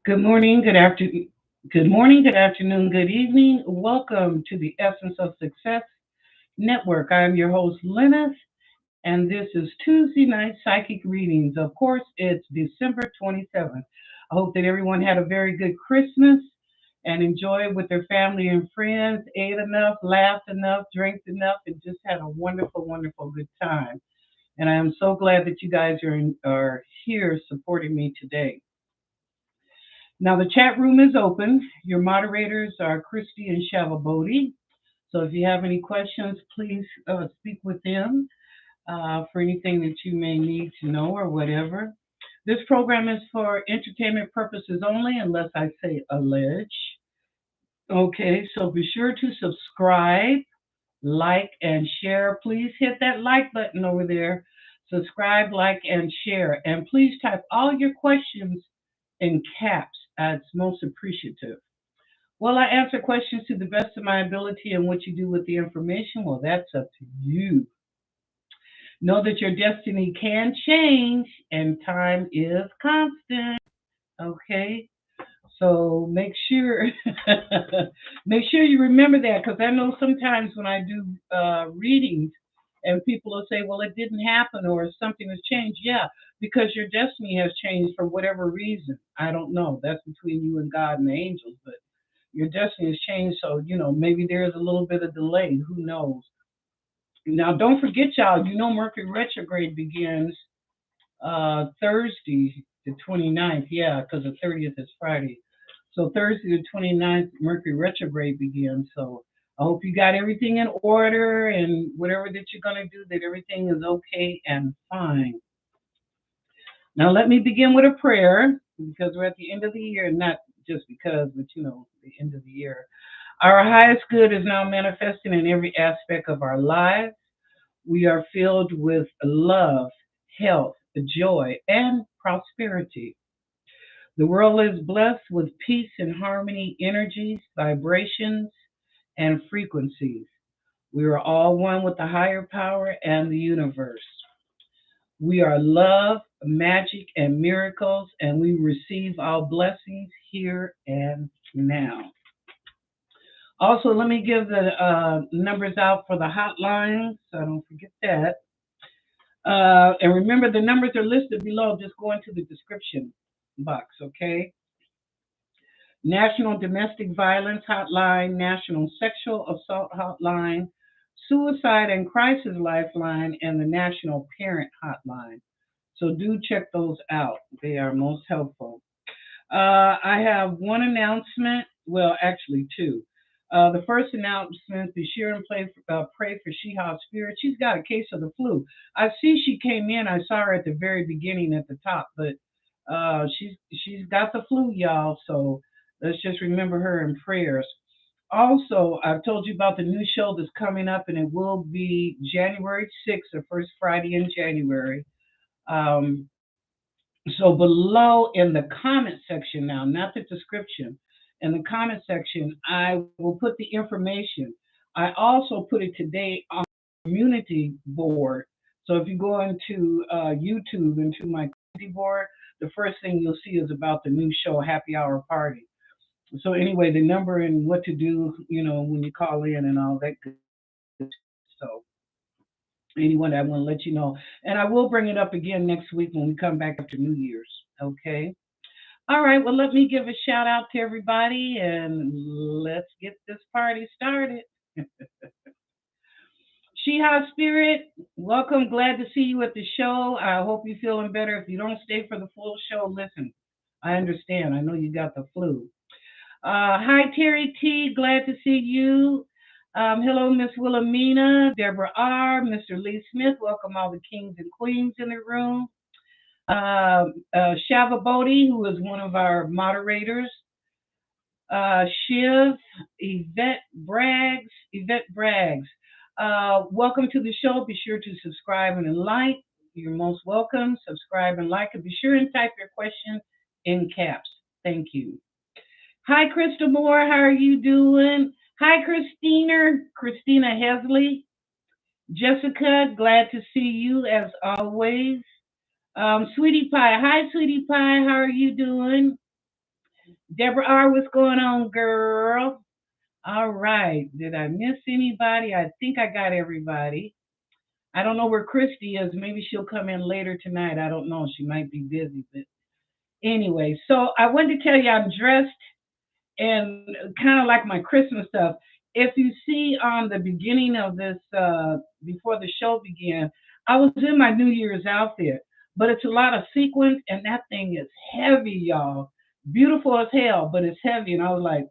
Good morning, good afternoon, good evening. Welcome to the Essence of Success Network. I am your host, Linus, and this is Tuesday night psychic readings. Of course, it's December 27th. I hope that everyone had a very good Christmas and enjoyed with their family and friends, ate enough, laughed enough, drank enough, and just had a wonderful, wonderful good time. And I am so glad that you guys are here supporting me today. Now, the chat room is open. Your moderators are Christy and Shavabodi. So if you have any questions, please speak with them for anything that you may need to know or whatever. This program is for entertainment purposes only, unless I say allege. Okay, so be sure to subscribe, like, and share. Please hit that like button over there. Subscribe, like, and share. And please type all your questions in caps. It's most appreciative. Well, I answer questions to the best of my ability, and what you do with the information, well, that's up to you. Know that your destiny can change, and time is constant. Okay, so make sure make sure you remember that, because I know sometimes when I do readings, and people will say, "Well, it didn't happen," or something has changed. Yeah, because your destiny has changed for whatever reason. I don't know. That's between you and God and the angels, but your destiny has changed. So maybe there's a little bit of delay. Who knows? Now, don't forget, y'all. Mercury retrograde begins Thursday, the 29th. Yeah, because the 30th is Friday. So Thursday, the 29th, Mercury retrograde begins. So I hope you got everything in order, and whatever that you're going to do, that everything is okay and fine. Now, let me begin with a prayer, because we're at the end of the year, not just because, but the end of the year. Our highest good is now manifesting in every aspect of our lives. We are filled with love, health, joy, and prosperity. The world is blessed with peace and harmony, energies, vibrations, and frequencies. We are all one with the higher power and the universe. We are love, magic, and miracles, and we receive our blessings here and now. Also, let me give the numbers out for the hotline, so I don't forget that. And remember, the numbers are listed below. Just go into the description box, okay? National Domestic Violence Hotline, National Sexual Assault Hotline, Suicide and Crisis Lifeline, and the National Parent Hotline. So do check those out. They are most helpful. I have one announcement. Well, actually, two. The first announcement: be sure and pray for Sheha's spirit. She's got a case of the flu. I see she came in. I saw her at the very beginning at the top, but she's got the flu, y'all. So let's just remember her in prayers. Also, I've told you about the new show that's coming up, and it will be January 6th, the first Friday in January. Um, so below in the comment section now, not the description, in the comment section, I will put the information. I also put it today on the community board. So if you go into YouTube, into my community board, the first thing you'll see is about the new show, Happy Hour Party. So anyway, the number and what to do, when you call in and all that good stuff. So anyone, I want to let you know. And I will bring it up again next week when we come back after New Year's. Okay. All right. Well, let me give a shout out to everybody, and let's get this party started. Sheha Spirit, welcome. Glad to see you at the show. I hope you're feeling better. If you don't stay for the full show, listen. I understand. I know you got the flu. Hi, Terry T. Glad to see you. Hello, Miss Wilhelmina, Deborah R., Mr. Lee Smith. Welcome all the kings and queens in the room. Shava Bodhi, who is one of our moderators. Shiv, Yvette Braggs. Welcome to the show. Be sure to subscribe and like. You're most welcome. Subscribe and like, and be sure and type your question in caps. Thank you. Hi, Krista Moore. How are you doing? Hi, Christina Hesley. Jessica, glad to see you as always. Sweetie Pie. Hi, Sweetie Pie. How are you doing? Deborah R, what's going on, girl? All right. Did I miss anybody? I think I got everybody. I don't know where Christy is. Maybe she'll come in later tonight. I don't know. She might be busy. But anyway, so I wanted to tell you I'm dressed and kind of like my Christmas stuff. If you see on the beginning of this, before the show began, I was in my New Year's outfit, but it's a lot of sequins, and that thing is heavy, y'all. Beautiful as hell, but it's heavy, and I was like,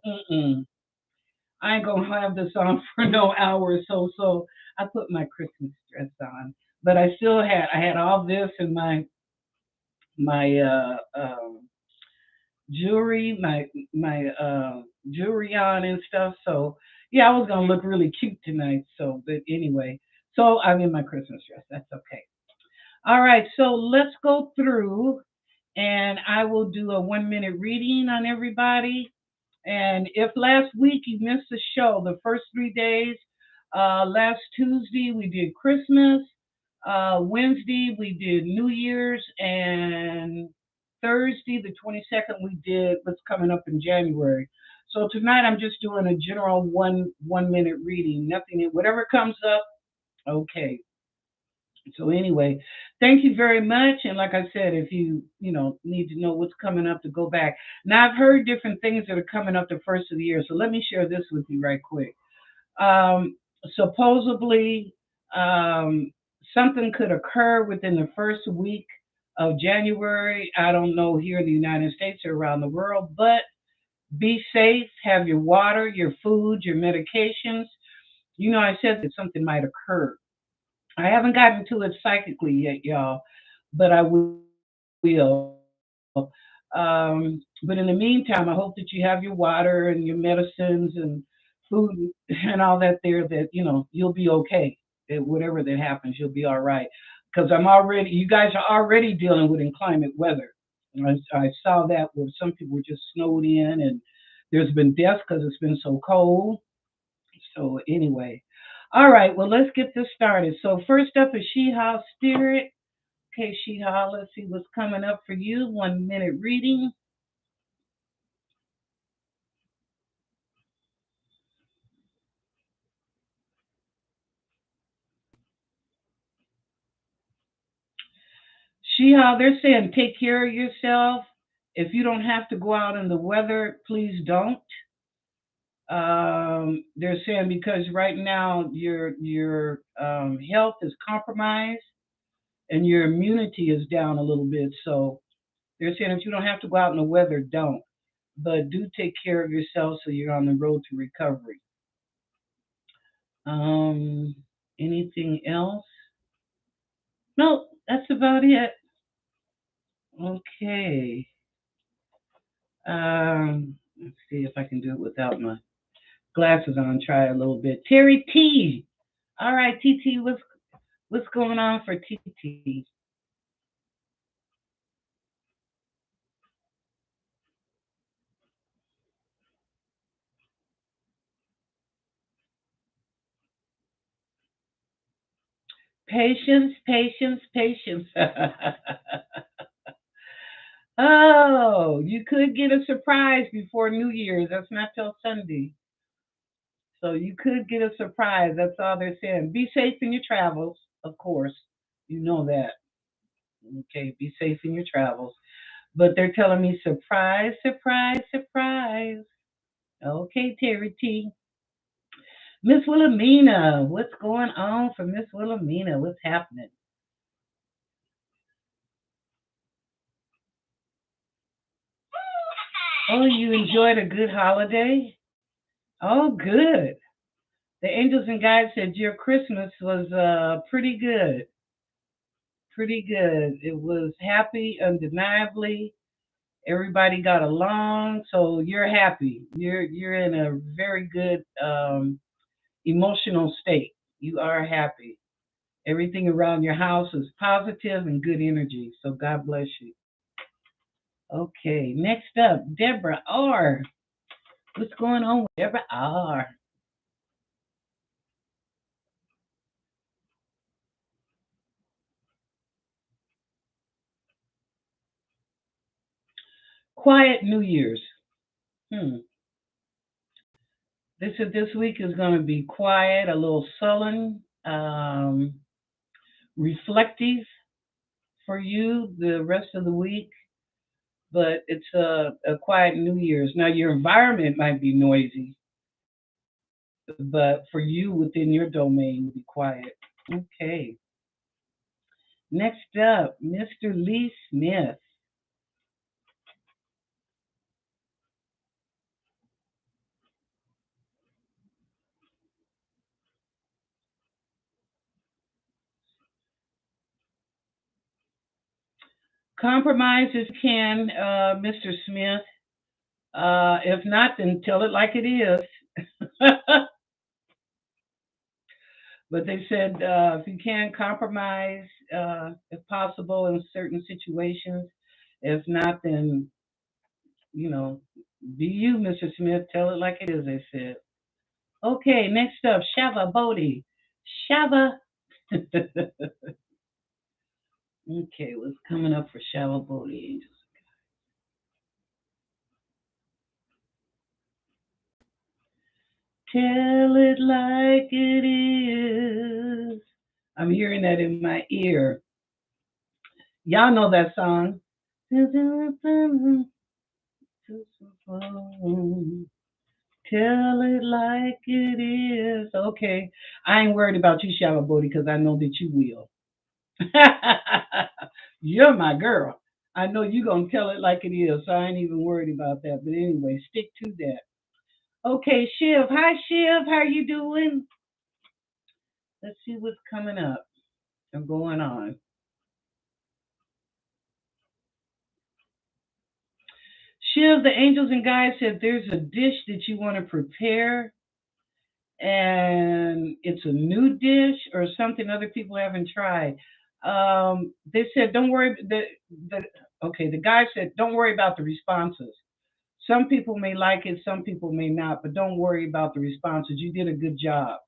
I ain't gonna have this on for no hour or so. So I put my Christmas dress on, but I had all this and my jewelry, my jewelry on and stuff. So yeah, I was gonna look really cute tonight. So, but anyway, so I'm in my Christmas dress. That's okay. All right, so let's go through, and I will do a 1 minute reading on everybody. And if last week you missed the show, the first 3 days, last Tuesday we did Christmas, Wednesday we did New Year's, and Thursday, the 22nd, we did what's coming up in January. So tonight I'm just doing a general 1 minute reading. Nothing, whatever comes up, okay. So anyway, thank you very much. And like I said, if you need to know what's coming up, to go back. Now I've heard different things that are coming up the first of the year. So let me share this with you right quick. Um, Supposedly, um, something could occur within the first week of January. I don't know here in the United States or around the world, but be safe. Have your water, your food, your medications. I said that something might occur. I haven't gotten to it psychically yet, y'all, but I will. But in the meantime, I hope that you have your water and your medicines and food and all that there, that, you'll be okay. That whatever that happens, you'll be all right. Because you guys are already dealing with inclement weather. I saw that where some people were just snowed in, and there's been deaths because it's been so cold. So anyway, all right. Well, let's get this started. So first up is Sheha Spirit. Okay, Sheha, let's see what's coming up for you. 1 minute reading. Sheha, they're saying take care of yourself. If you don't have to go out in the weather, please don't. They're saying because right now your health is compromised and your immunity is down a little bit. So they're saying if you don't have to go out in the weather, don't. But do take care of yourself so you're on the road to recovery. Um, Anything else? No, that's about it. Okay. Let's see if I can do it without my glasses on. Try a little bit. Terry T. All right, TT, what's going on for TT? Patience, patience, patience. Oh, you could get a surprise before New Year's. That's not till Sunday. So you could get a surprise. That's all they're saying. Be safe in your travels, of course. You know that. Okay, be safe in your travels. But they're telling me surprise, surprise, surprise. Okay, Terry T. Miss Wilhelmina, what's going on for Miss Wilhelmina? What's happening? Oh, you enjoyed a good holiday? Oh, good. The angels and guides said your Christmas was pretty good. Pretty good. It was happy, undeniably. Everybody got along, so you're happy. You're in a very good emotional state. You are happy. Everything around your house is positive and good energy. So God bless you. Okay, next up, Deborah R. What's going on with Deborah R? Quiet New Year's. Hmm. They said this week is going to be quiet, a little sullen, reflective for you the rest of the week, but it's a quiet New Year's. Now, your environment might be noisy, but for you within your domain, will be quiet. Okay. Next up, Mr. Lee Smith. Compromise if you can, Mr. Smith. If not, then tell it like it is. But they said if you can compromise, if possible, in certain situations. If not, then you know, be you, Mr. Smith. Tell it like it is. They said. Okay, next up, Shava Bodhi. Shava. Okay, what's coming up for Shava Bodhi? Tell it like it is. I'm hearing that in my ear. Y'all know that song. Tell it like it is. Okay. I ain't worried about you, Shallow Booty, because I know that you will. You're my girl. I know you're going to tell it like it is, so I ain't even worried about that. But anyway, stick to that. Okay, Shiv. Hi, Shiv. How you doing? Let's see what's coming up and going on. Shiv, the angels and guides said there's a dish that you want to prepare, and it's a new dish or something other people haven't tried. They said, don't worry. The okay, the guy said, don't worry about the responses. Some people may like it, some people may not, but don't worry about the responses. You did a good job,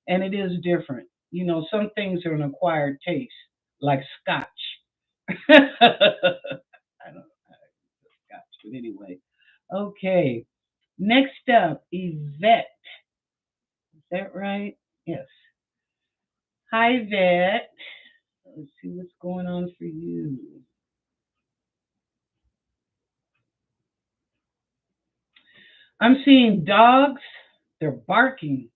and it is different. You know, some things are an acquired taste, like scotch. I don't scotch, but anyway. Okay, next up, Yvette. Is that right? Yes. Hi, Vet. Let's see what's going on for you. I'm seeing dogs. They're barking.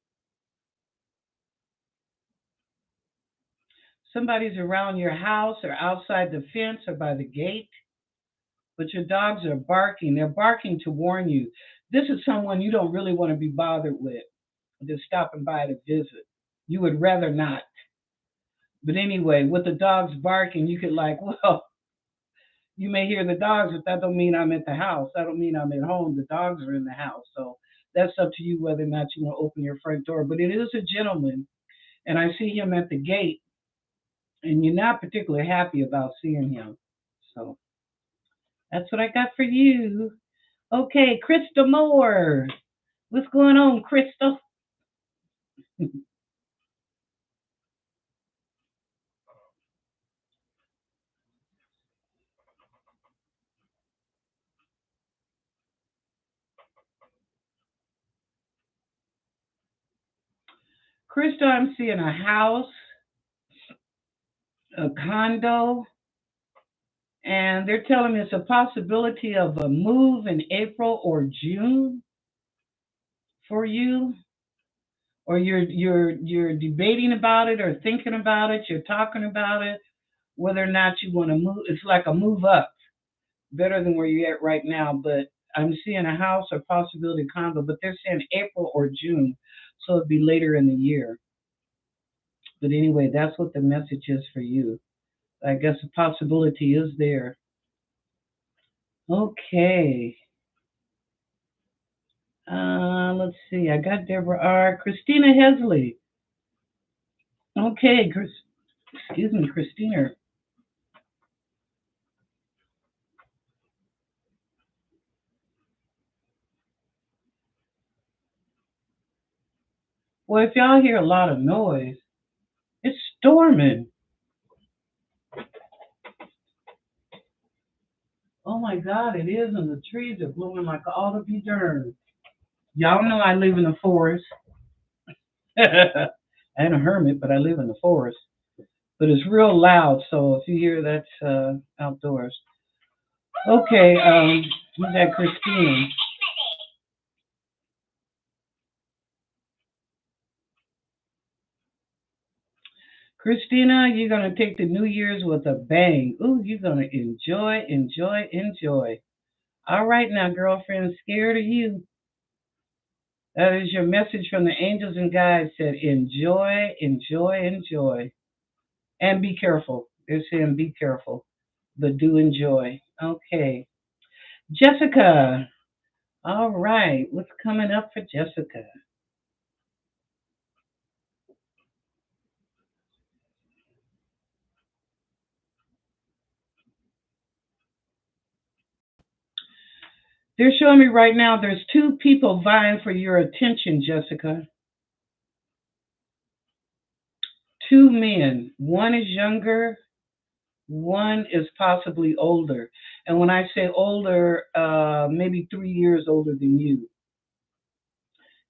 Somebody's around your house or outside the fence or by the gate, but your dogs are barking. They're barking to warn you. This is someone you don't really want to be bothered with, just stopping by to visit. You would rather not. But anyway, with the dogs barking, you could like, well, you may hear the dogs, but that don't mean I'm at the house. That don't mean I'm at home. The dogs are in the house. So that's up to you whether or not you want to open your front door. But it is a gentleman, and I see him at the gate, and you're not particularly happy about seeing him. So that's what I got for you. Okay, Krista Moore. What's going on, Krista? Krista, I'm seeing a house, a condo, and they're telling me it's a possibility of a move in April or June for you, or you're debating about it or thinking about it, you're talking about it, whether or not you want to move. It's like a move up, better than where you're at right now. But I'm seeing a house or possibility condo, but they're saying April or June, so it'd be later in the year. But anyway, that's what the message is for you. I guess the possibility is there. Okay. Let's see. I got Deborah R. Christina Hesley. Okay, excuse me, Christina. Well, if y'all hear a lot of noise, it's storming. Oh my God, it is, and the trees are blowing like all to be darned. Y'all know I live in the forest. I ain't a hermit, but I live in the forest. But it's real loud, so if you hear that's outdoors. Okay, who's that? Christina. Christina, you're gonna take the New Year's with a bang. Ooh, you're gonna enjoy, enjoy, enjoy. All right now, girlfriend, scared of you. That is your message from the angels and guides. Said enjoy, enjoy, enjoy, and be careful. They're saying be careful, but do enjoy. Okay, Jessica. All right, what's coming up for Jessica? They're showing me right now there's two people vying for your attention, Jessica. Two men. One is younger, one is possibly older. And when I say older, maybe 3 years older than you.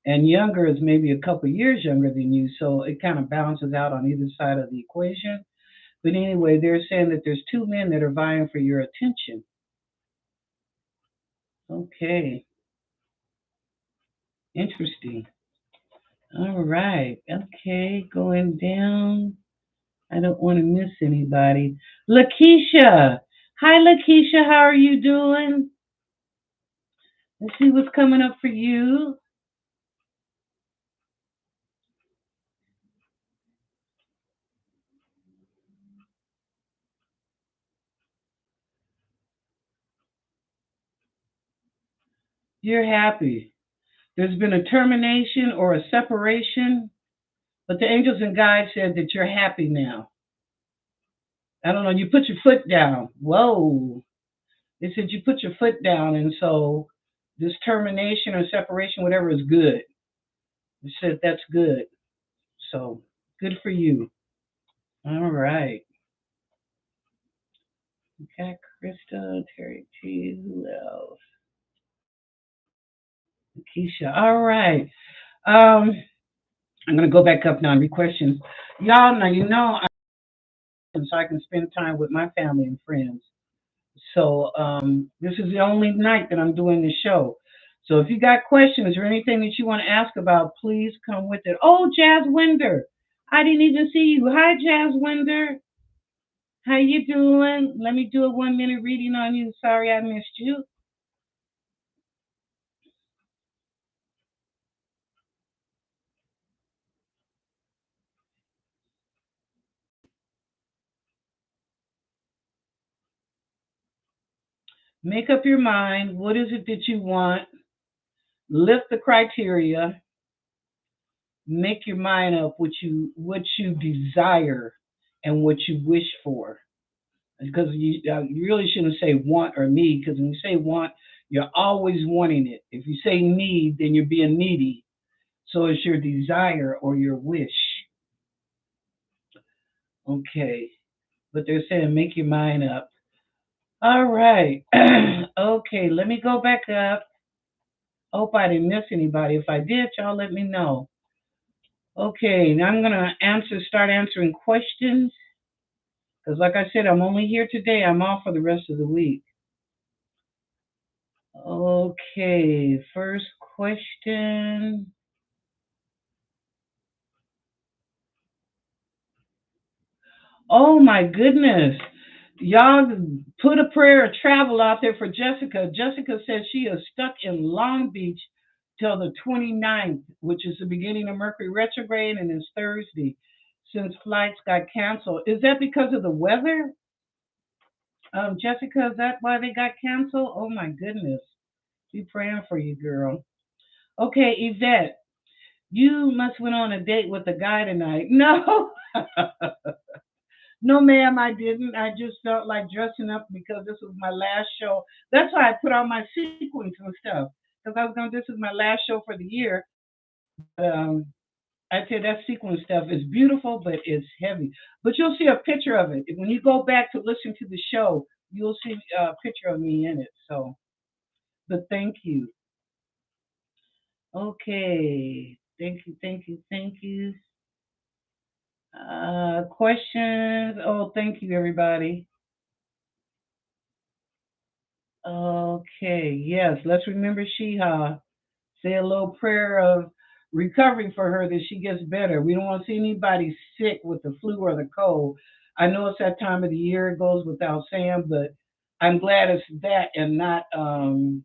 And younger is maybe a couple years younger than you. So it kind of balances out on either side of the equation. But anyway, they're saying that there's two men that are vying for your attention. Okay, interesting. All right. Okay, going down. I don't want to miss anybody. Lakeisha. Hi, Lakeisha. How are you doing? Let's see what's coming up for you. You're happy. There's been a termination or a separation, but the angels and guides said that you're happy now. I don't know. You put your foot down. Whoa. They said you put your foot down, and so this termination or separation, whatever, is good. They said that's good. So good for you. All right. Okay, Krista, Terry T. Who else? Keisha. All right. I'm gonna go back up now and read questions. Y'all now you know so I can spend time with my family and friends. So this is the only night that I'm doing this show. So if you got questions or anything that you want to ask about, please come with it. Oh, Jazz Winder. I didn't even see you. Hi, Jazz Winder. How you doing? Let me do a 1 minute reading on you. Sorry I missed you. Make up your mind. What is it that you want? Lift the criteria. Make your mind up what you desire and what you wish for. Because you really shouldn't say want or need. Because when you say want, you're always wanting it. If you say need, then you're being needy. So it's your desire or your wish. Okay. But they're saying make your mind up. All right. Okay, let me go back up. Hope I didn't miss anybody. If I did, y'all let me know. Okay, now I'm gonna start answering questions. Because like I said, I'm only here today. I'm off for the rest of the week. Okay, first question. Oh my goodness. Y'all put a prayer of travel out there for Jessica. Jessica says she is stuck in Long Beach till the 29th, which is the beginning of Mercury retrograde and it's Thursday since flights got canceled. Is that because of the weather? Jessica, is that why they got canceled? Oh my goodness. Be praying for you, girl. Okay, Yvette, you must went on a date with a guy tonight. No, no, ma'am, I didn't. I just felt like dressing up because this was my last show. That's why I put on my sequins and stuff because I was going. This is my last show for the year. Um, I said that sequin stuff is beautiful, but it's heavy. But you'll see a picture of it when you go back to listen to the show. you'll see a picture of me in it. So, but thank you. Okay. Thank you, thank you, thank you. Questions? Oh, thank you, everybody. Okay, yes, let's remember Sheha. Say a little prayer of recovery for her that she gets better. We don't want to see anybody sick with the flu or the cold. I know it's that time of the year, it goes without saying, but I'm glad it's that and not um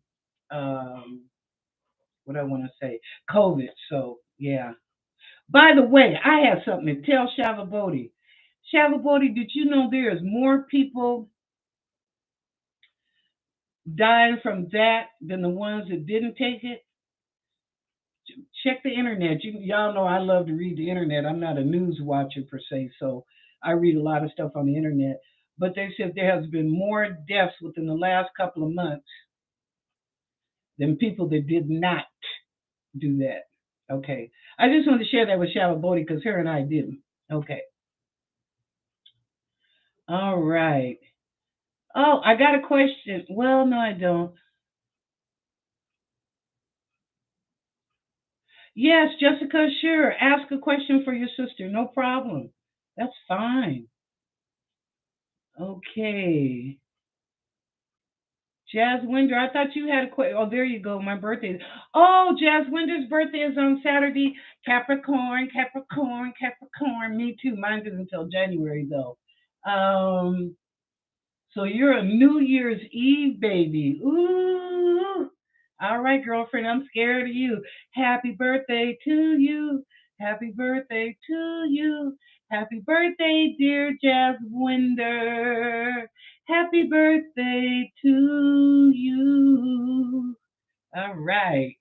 what I want to say, COVID. So yeah. By the way, I have something to tell Shavabodi. Shavabodi, did you know there is more people dying from that than the ones that didn't take it? Check the internet. Y'all know I love to read the internet. I'm not a news watcher per se, so I read a lot of stuff on the internet. But they said there has been more deaths within the last couple of months than people that did not do that. Okay. I just wanted to share that with Shalabodi because her and I didn't. Okay. All right. Oh, I got a question. Well, no, I don't. Yes, Jessica, sure. Ask a question for your sister. No problem. That's fine. Okay. Jazz Winder, I thought you had a question. Oh, there you go. My birthday. Oh, Jazz Winder's birthday is on Saturday. Capricorn, Capricorn, Capricorn. Me too. Mine isn't until January though. Um, so you're a New Year's Eve baby. Ooh. All right, girlfriend, I'm scared of you. Happy birthday to you. Happy birthday to you. Happy birthday, dear Jazz Winder. Happy birthday to you. All right.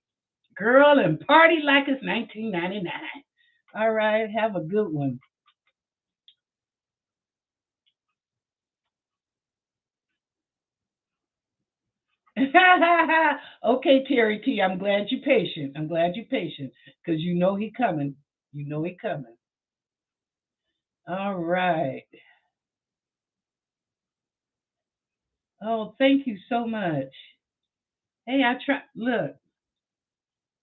Girl, and party like it's 1999. All right, have a good one. Okay, Terry T. I'm glad you're patient. I'm glad you're patient because you know he coming. You know he coming. All right. Oh, thank you so much. Hey, I try. Look,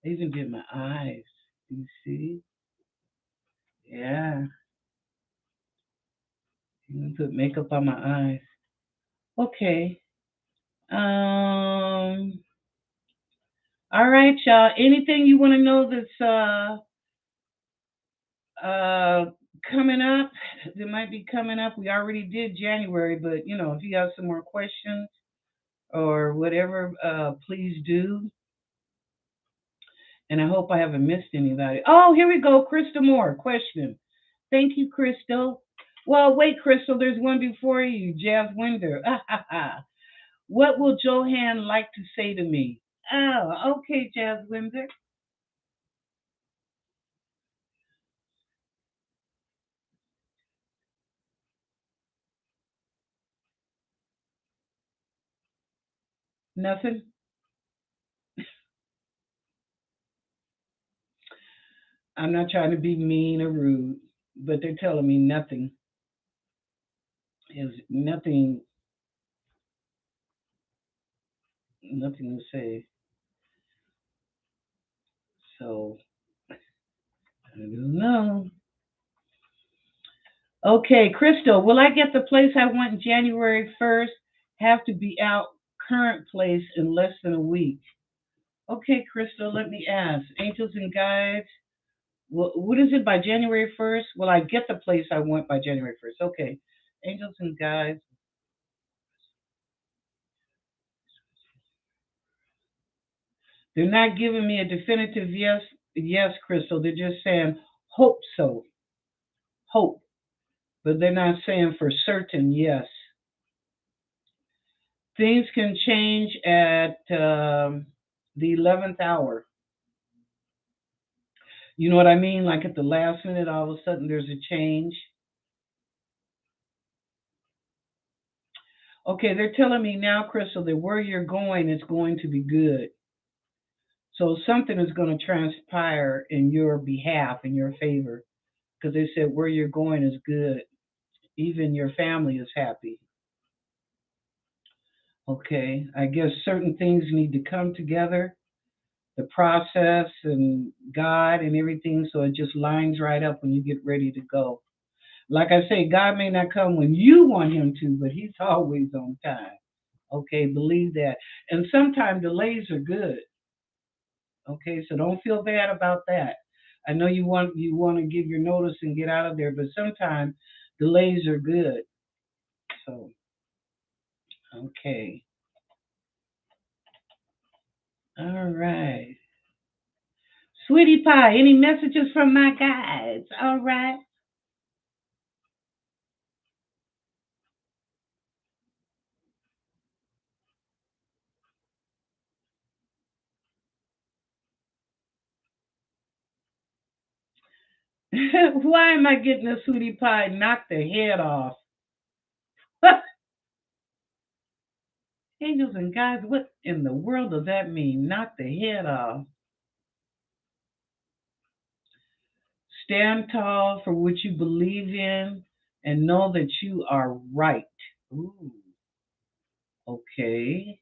I even did my eyes. You see? Yeah. Even put makeup on my eyes. Okay. All right, y'all. Anything you want to know that's uh coming up? That might be coming up. We already did January, but if you have some more questions or whatever, please do. And I hope I haven't missed anybody. Oh, here we go. Crystal Moore, question. Thank you, Crystal. Well, wait, Crystal, there's one before you, Jazz Winder. What will Johan like to say to me? Oh, okay, Jazz Winder. Nothing? I'm not trying to be mean or rude, but they're telling me nothing is nothing to say. So I don't know. Okay, Crystal, will I get the place I want January 1st? Have to be out current place in less than a week. Okay, Crystal, let me ask. Angels and guides. Well, what is it by January 1st? Will I get the place I want by January 1st? Okay. Angels and guides. They're not giving me a definitive yes, Crystal. They're just saying hope so. Hope. But they're not saying for certain yes. Things can change at the 11th hour. You know what I mean? Like at the last minute, all of a sudden there's a change. Okay, they're telling me now, Crystal, that where you're going is going to be good. So something is going to transpire in your behalf, in your favor, because they said where you're going is good. Even your family is happy. Okay, I guess certain things need to come together, the process and God and everything, so it just lines right up when you get ready to go. Like I say, God may not come when you want him to, but he's always on time. Okay, believe that. And sometimes delays are good. Okay, so don't feel bad about that. I know you want to give your notice and get out of there, but sometimes delays are good. So, okay. All right. Sweetie Pie, any messages from my guys? All right. Why am I getting a sweetie pie knock the head off? Angels and guys, what in the world does that mean? Knock the head off. Stand tall for what you believe in and know that you are right. Ooh, okay.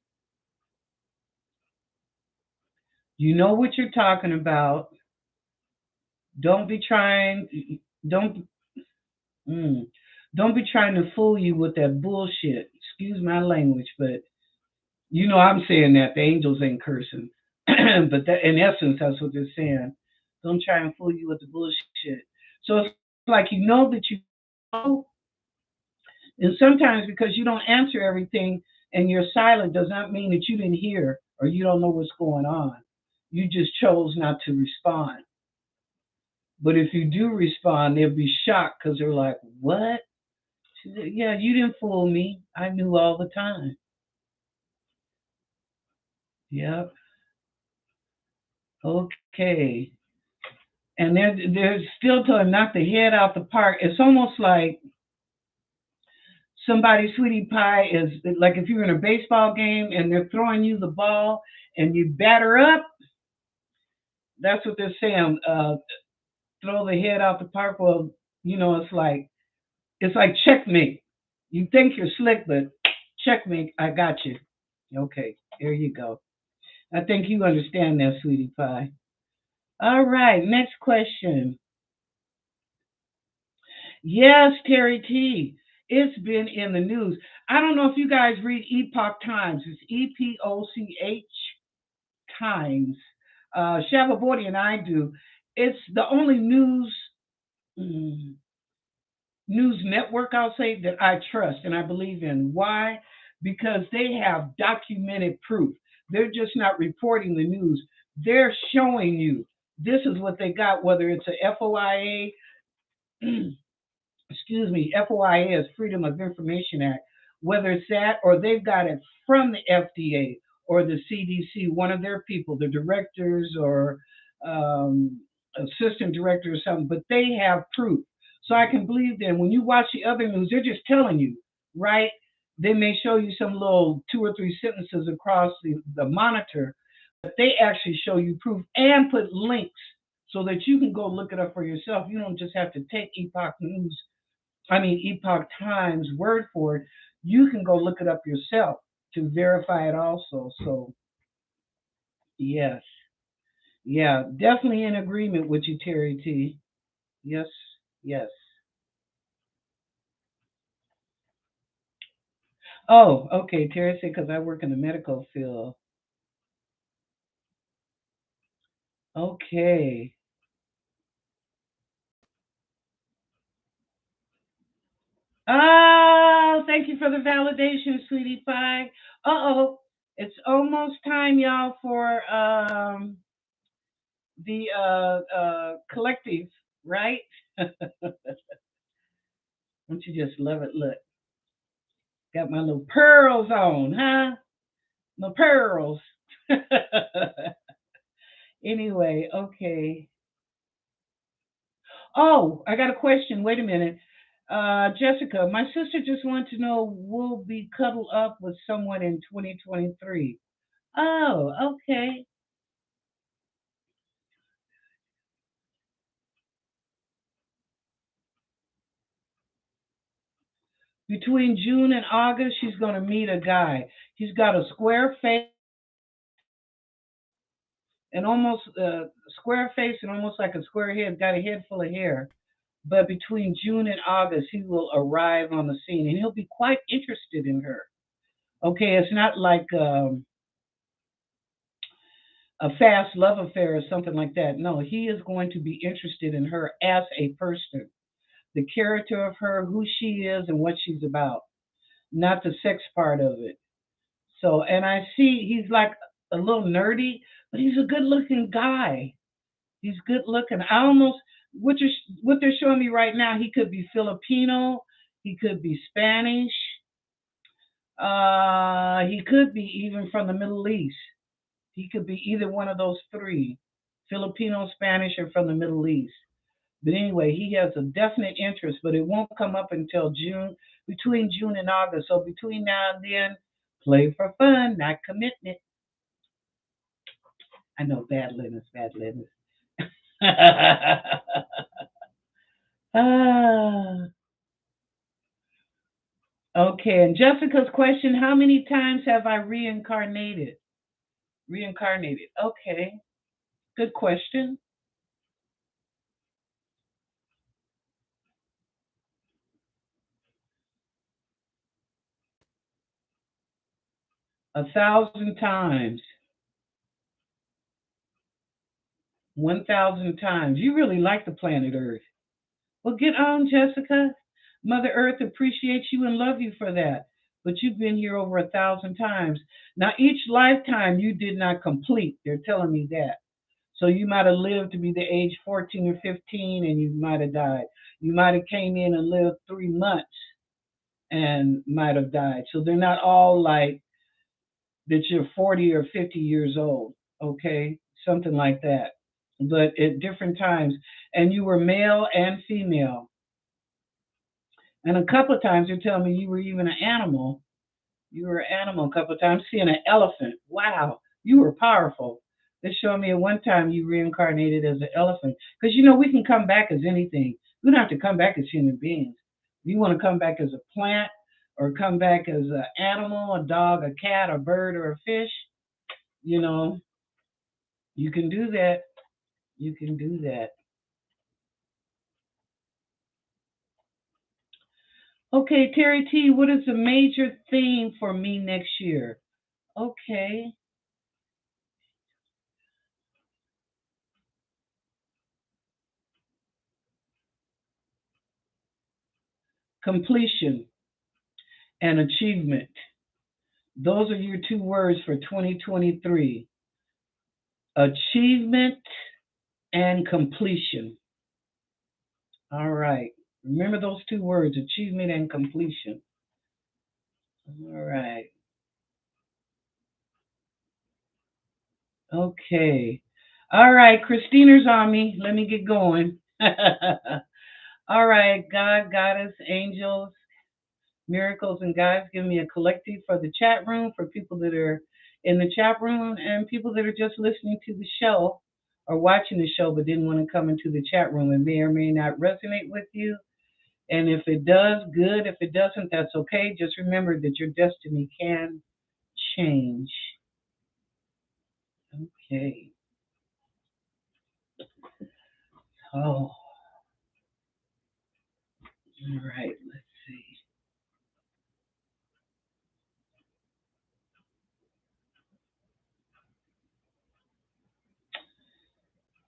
You know what you're talking about. Don't be trying. Don't. Mm, don't be trying to fool you with that bullshit. Excuse my language, but you know I'm saying that the angels ain't cursing, but that in essence that's what they're saying. Don't try and fool you with the bullshit. So it's like you know that you know, and sometimes because you don't answer everything and you're silent does not mean that you didn't hear or you don't know what's going on. You just chose not to respond. But if you do respond, they'll be shocked because they're like, "What? She said, yeah, you didn't fool me. I knew all the time." Yep. Okay. And they're still to knock the head out the park. It's almost like somebody sweetie pie is like if you're in a baseball game and they're throwing you the ball and you batter up. That's what they're saying. Throw the head out the park. Well, it's like checkmate. You think you're slick, but checkmate. I got you. Okay, there you go. I think you understand that, sweetie pie. All right, next question. Yes, Terry T. It's been in the news. I don't know if you guys read Epoch Times. It's EPOCH Times. Shavabodi and I do. It's the only mm, news network, I'll say, that I trust and I believe in. Why? Because they have documented proof. They're just not reporting the news. They're showing you this is what they got, whether it's a FOIA, excuse me, FOIA is Freedom of Information Act, whether it's that or they've got it from the FDA or the CDC, one of their people, the directors or um, assistant director or something, but they have proof. So I can believe them. When you watch the other news, they're just telling you, right? They may show you some little two or three sentences across the monitor, but they actually show you proof and put links so that you can go look it up for yourself. You don't just have to take Epoch Times word for it. You can go look it up yourself to verify it also. So, yes. Yeah, definitely in agreement with you, Terry T. Yes, yes. Oh, okay. Terry said, because I work in the medical field. Okay. Oh, thank you for the validation, sweetie pie. Uh-oh. It's almost time, y'all, for the collective, right? Don't you just love it? Look, got my little pearls on, huh? My pearls. Anyway, okay. Oh, I got a question. Wait a minute. Jessica, my sister just wanted to know we'll be cuddled up with someone in 2023. Oh, okay. Between June and August, she's going to meet a guy. He's got a square face and almost square face and almost like a square head. Got a head full of hair. But between June and August, he will arrive on the scene, and he'll be quite interested in her. Okay, it's not like a fast love affair or something like that. No, he is going to be interested in her as a person, the character of her, who she is, and what she's about, not the sex part of it. So, and I see he's like a little nerdy, but he's a good looking guy. He's good looking. I almost what they're showing me right now. He could be Filipino. He could be Spanish. He could be even from the Middle East. He could be either one of those three, Filipino, Spanish, or from the Middle East. But anyway, he has a definite interest, but it won't come up until June, between June and August. So between now and then, play for fun, not commitment. I know bad Linus, bad Linus. Ah, okay, and Jessica's question: how many times have I reincarnated? Reincarnated. Okay, good question. 1,000 times. 1,000 times. You really like the planet Earth. Well, get on, Jessica. Mother Earth appreciates you and love you for that. But you've been here over 1,000 times. Now, each lifetime you did not complete. They're telling me that. So you might have lived to be the age 14 or 15 and you might have died. You might have came in and lived 3 months and might have died. So they're not all like that you're 40 or 50 years old, okay? Something like that. But at different times. And you were male and female. And a couple of times they're telling me you were even an animal. You were an animal a couple of times. Seeing an elephant. Wow, you were powerful. They're showing me at one time you reincarnated as an elephant. Because we can come back as anything. We don't have to come back as human beings. If you want to come back as a plant or come back as an animal, a dog, a cat, a bird, or a fish, you know, you can do that. You can do that. Okay, Terry T, what is the major theme for me next year? Okay, completion and achievement. Those are your two words for 2023, achievement and completion. All right. Remember those two words, achievement and completion. All right. Okay. All right. Christina's on me. Let me get going. All right. God, Goddess, angels, miracles, and guides, give me a collective for the chat room for people that are in the chat room and people that are just listening to the show or watching the show but didn't want to come into the chat room. It may or may not resonate with you. And if it does, good. If it doesn't, that's okay. Just remember that your destiny can change. Okay. Oh, all right. Let's see.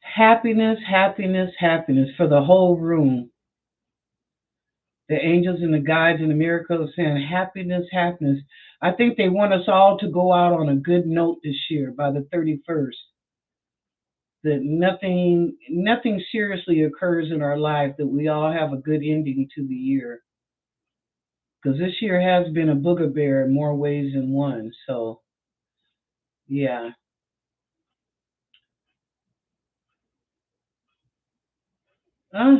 Happiness, happiness, happiness for the whole room. The angels and the guides and the miracles saying happiness, happiness. I think they want us all to go out on a good note this year by the 31st. That nothing seriously occurs in our life, that we all have a good ending to the year. Because this year has been a booger bear in more ways than one. So, yeah. Uh,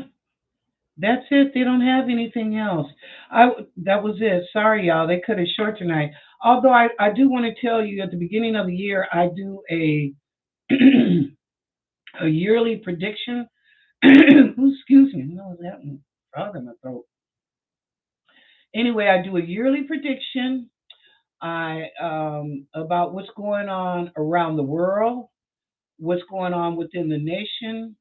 that's it. They don't have anything else. That was it. Sorry, y'all. They cut it short tonight. Although I do want to tell you at the beginning of the year, I do a a yearly prediction. Excuse me, no, that one frog in my throat. Anyway, I do a yearly prediction. I about what's going on around the world, what's going on within the nation.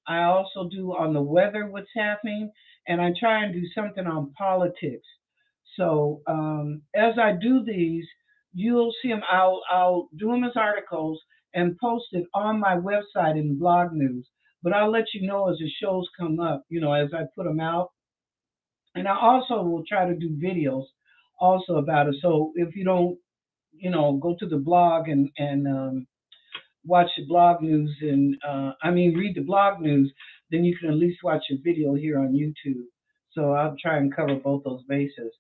I also do on the weather, what's happening, and I try and do something on politics. So as I do these, you'll see them. I'll do them as articles and post it on my website in blog news. But I'll let you know as the shows come up, as I put them out. And I also will try to do videos also about it. So if you don't, go to the blog and watch the blog news and read the blog news, then you can at least watch a video here on YouTube. So I'll try and cover both those bases.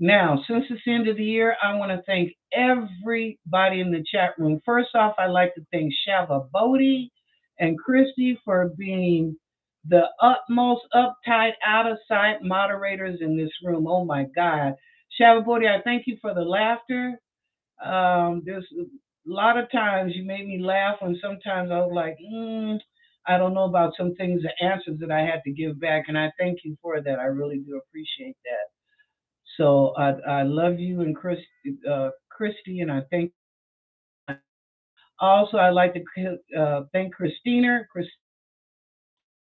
Now, since it's the end of the year, I want to thank everybody in the chat room. First off, I'd like to thank Shava Bodie and Christy for being the utmost uptight, out of sight moderators in this room. Oh my God. Shava Bodie, I thank you for the laughter. There's a lot of times you made me laugh when sometimes I was like, I don't know about some things, the answers that I had to give back. And I thank you for that. I really do appreciate that. So I love you and Christy, and I thank. Also, I'd like to thank Christina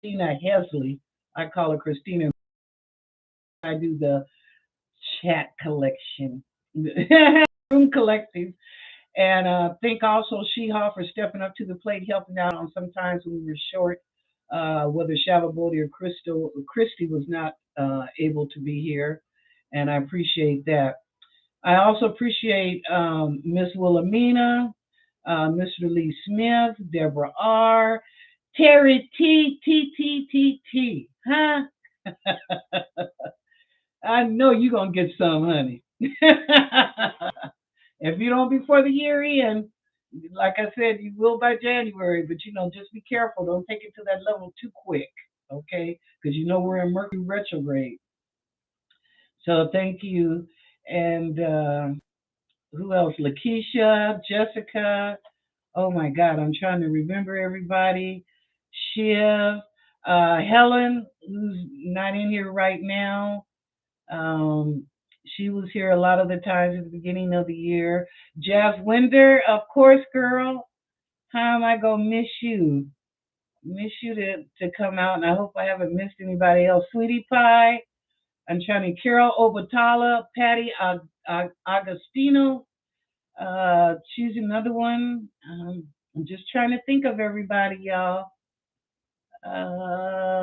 Hesley. I call her Christina. I do the chat collection, room collective, and thank also Sheha for stepping up to the plate, helping out on sometimes when we were short. Whether Shavabodi or Christy was not able to be here, and I appreciate that. I also appreciate Miss Wilhelmina, Mr. Lee Smith, Deborah R., Terry T, huh? I know you're going to get some, honey. If you don't before the year end, like I said, you will by January, but just be careful. Don't take it to that level too quick, okay? Because we're in Mercury retrograde. So thank you. And who else? Lakeisha, Jessica. Oh my God, I'm trying to remember everybody. Shiv, Helen, who's not in here right now. She was here a lot of the times at the beginning of the year. Jazz Winder, of course, girl. How am I gonna miss you? Miss you to come out, and I hope I haven't missed anybody else. Sweetie Pie. I'm trying to Carol Obatala, Patty Agostino. Choose another one. I'm just trying to think of everybody, y'all.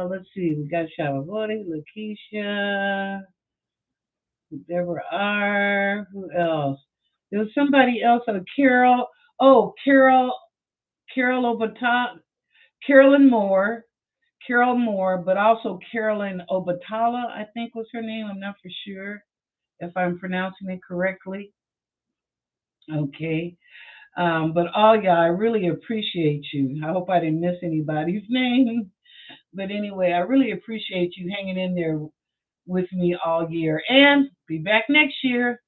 Let's see. We got Shavavodi, Lakeisha, Deborah R. Who else? There was somebody else. Carol. Oh, Carol Obatala, Carolyn Moore. Carol Moore, but also Carolyn Obatala, I think was her name. I'm not for sure if I'm pronouncing it correctly. Okay. But all y'all, I really appreciate you. I hope I didn't miss anybody's name. But anyway, I really appreciate you hanging in there with me all year. And be back next year,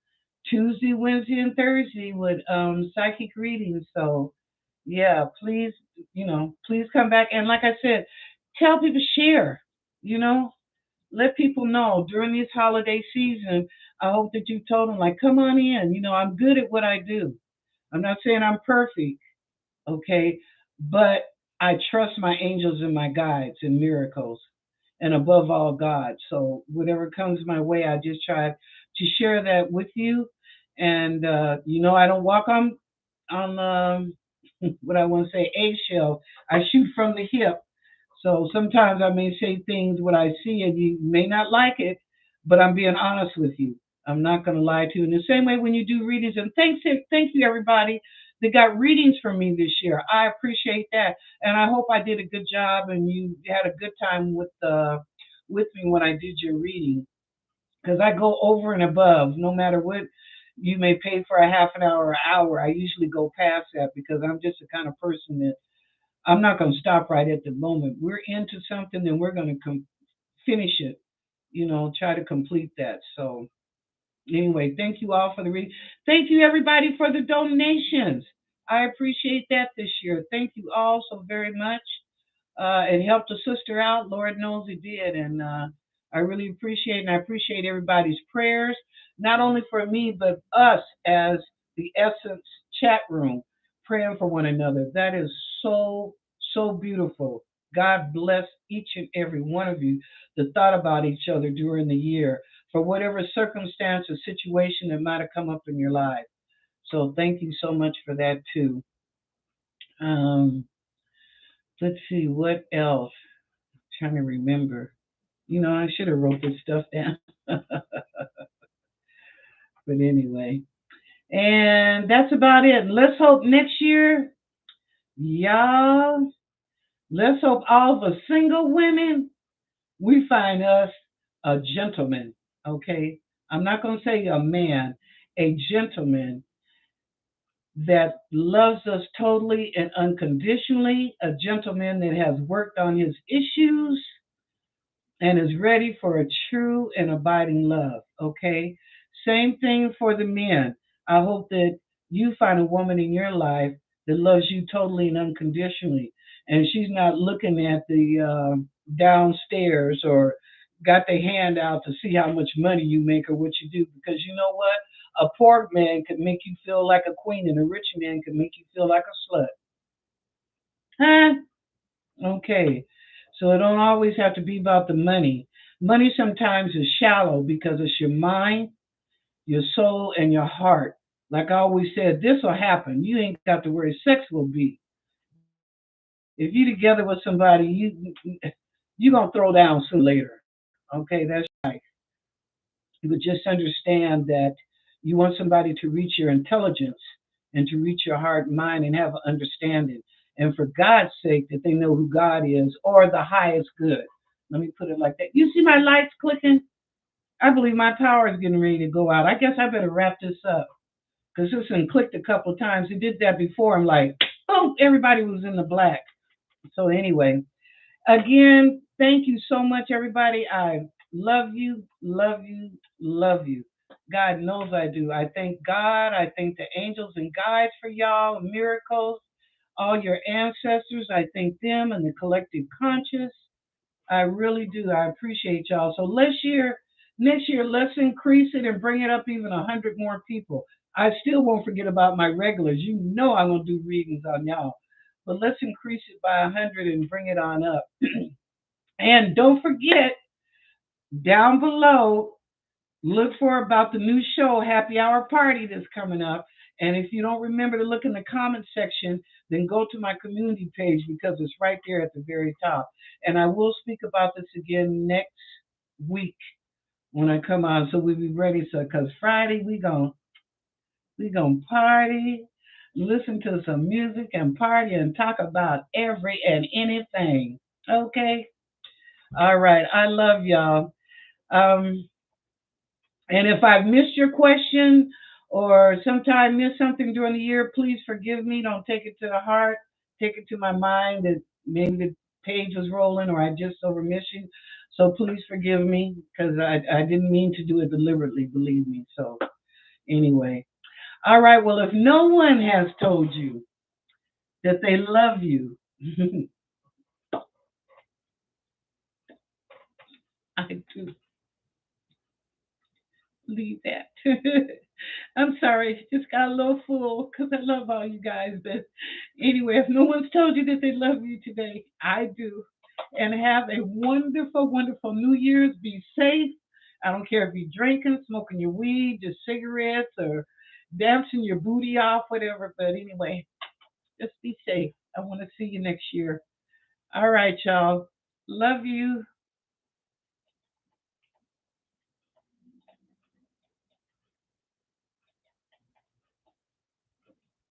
Tuesday, Wednesday, and Thursday with psychic readings. So yeah, please come back. And like I said, tell people, share, you know, let people know during this holiday season. I hope that you told them, like, come on in. I'm good at what I do. I'm not saying I'm perfect, okay? But I trust my angels and my guides and miracles, and above all, God. So whatever comes my way, I just try to share that with you. And I don't walk on what I want to say eggshell. I shoot from the hip. So sometimes I may say things what I see, and you may not like it, but I'm being honest with you. I'm not going to lie to you. In the same way, when you do readings, and thank you everybody that got readings from me this year. I appreciate that, and I hope I did a good job, and you had a good time with me when I did your reading, because I go over and above, no matter what you may pay for a half an hour or hour. I usually go past that because I'm just the kind of person that I'm not going to stop right at the moment. We're into something, then we're going to finish it. Try to complete that. So anyway, thank you all for the reading. Thank you everybody for the donations. I appreciate that this year. Thank you all so very much. It helped a sister out. Lord knows it did, and I really appreciate, and I appreciate everybody's prayers, not only for me, but us as the Essence chat room, praying for one another. That is so, so beautiful. God bless each and every one of you that thought about each other during the year for whatever circumstance or situation that might have come up in your life. So thank you so much for that too. Um, let's see what else. Trying to remember. I should have wrote this stuff down. But anyway, and that's about it. Let's hope next year, y'all. Let's hope all the single women we find us a gentleman. Okay, I'm not gonna say a man, a gentleman that loves us totally and unconditionally, a gentleman that has worked on his issues and is ready for a true and abiding love. Okay? Same thing for the men. I hope that you find a woman in your life that loves you totally and unconditionally. And she's not looking at the downstairs or got their hand out to see how much money you make or what you do. Because you know what? A poor man could make you feel like a queen, and a rich man could make you feel like a slut. Huh? Okay. So it don't always have to be about the money. Money sometimes is shallow because it's your mind, your soul, and your heart. Like I always said, this will happen. You ain't got to worry. Sex will be. If you together with somebody, you gonna throw down sooner or later. Okay, that's right. But just understand that you want somebody to reach your intelligence and to reach your heart and mind and have an understanding. And for God's sake, that they know who God is or the highest good. Let me put it like that. You see my lights clicking? I believe my power is getting ready to go out. I guess I better wrap this up because this one clicked a couple of times. It did that before. I'm like, oh, everybody was in the black. So anyway, again, thank you so much, everybody. I love you, love you, love you. God knows I do. I thank God. I thank the angels and guides for y'all, miracles, all your ancestors. I thank them and the collective conscious. I really do. I appreciate y'all. So next year, let's increase it and bring it up even 100 more people. I still won't forget about my regulars. You know I'm gonna do readings on y'all, but let's increase it by 100 and bring it on up. And don't forget, down below, look for about the new show, Happy Hour Party, that's coming up. And if you don't remember to look in the comment section, then go to my community page because it's right there at the very top. And I will speak about this again next week when I come on, so we'll be ready. So, because Friday we gonna party, listen to some music and party and talk about every and anything. Okay. All right. I love y'all. Um, and if I've missed your question or sometime missed something during the year, please forgive me. Don't take it to the heart. Take it to my mind that maybe the page was rolling or I just overmissed you. So please forgive me because I didn't mean to do it deliberately, believe me. So anyway. All right. Well, if no one has told you that they love you, I do believe that. I'm sorry, just got a little full because I love all you guys. But anyway, if no one's told you that they love you today, I do. And have a wonderful, wonderful New Year's. Be safe. I don't care if you're drinking, smoking your weed, just cigarettes, or dancing your booty off, whatever. But anyway, just be safe. I want to see you next year. All right, y'all. Love you.